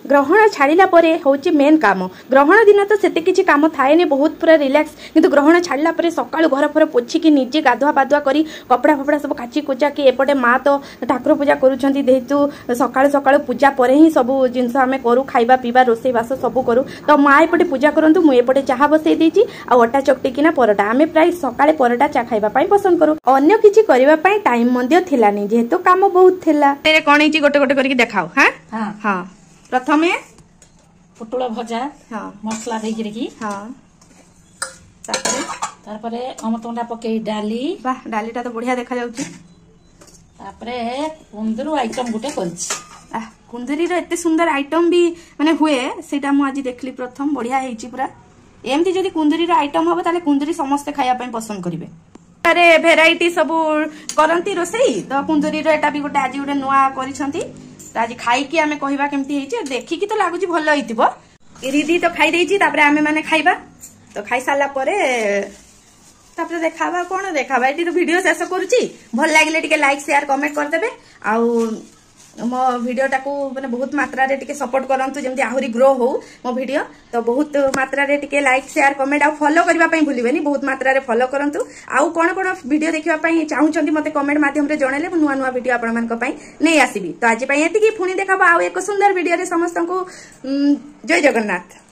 ग्रहण छाड़ा पर हूँ मेन काम ग्रहण दिन तो से किसी काम थाए बहुत पूरा रिलैक्स किंतु ग्रहण छाड़ा पर सकाळु घर फर पोछिकी निजे गाधुआ पाधुआ करी कपड़ा फपड़ा सब काची कुचा कि एपटे माँ तो ठाकुर पूजा करुँच जेहेतु सकाळु सकाळु पूजा पर ही सब जिनस आम करूँ खाइबा पीवा रोसई बास सब करूँ तो माँ एपटे पूजा करूँ मुझे एपटे चाह बसई देती आटा चकटिकिना परटा आम प्राय सकाळे परटा चा खाइबा पसंद करूँ अन्य किसी करने टाइम मध्य थिलानी जेहेतु काम बहुत थिला कौन है गोटे गोटे करके देखाओ हाँ हाँ प्रथमे पुटुल भजा हाँ मसला देकी हाँ तारपरे अमृतभंडा पकई डाली वाह डालीटा तो बढ़िया देखा जाउची तापरे कुंदरू आइटम गुटे करछि कुंदरी रो एते सुंदर आइटम भी माने हुए सेटा मु आज देखली प्रथम बढ़िया हेची पूरा एमती जदी कुंदरी रो आइटम हबो ताले कुंदरी समस्त खाया पय पसंद करिवे अरे भेराइटी सब करंती रोसई तो कुंदरी रो एटा भी गोटे आज गोटे नुआ करिसंती तो आज खाइकी आमे कहिबा केमती हेची देखिकी तो लागुची भलो हेतिबो रिदी तो खाई देइची तापरे आमे माने खाइबा तो खाई साला परे तापरे देखाबा कोन देखाबा एटी तो वीडियो शेष करूची भल लागिले टिके लाइक शेयर कमेंट कर देबे आउ मो वीडियो टाकू माने बहुत मात्रा रे टिके सपोर्ट करंतु जेमति आहुरी ग्रो हो मो वीडियो तो बहुत मात्रा रे टिके लाइक शेयर कमेंट आ फॉलो करबा पई भूलिबेनी बहुत मात्रा रे फॉलो करंतु आउ कोन कोन वीडियो देखिबा पई चाहुचंती मते कमेंट माध्यम रे जणेले नुवा नुवा वीडियो आपण मान को पई नै आसीबी तो आज पई एतिकी पुणी देखाबा आउ एक सुंदर वीडियो रे समस्त को जय जगन्नाथ।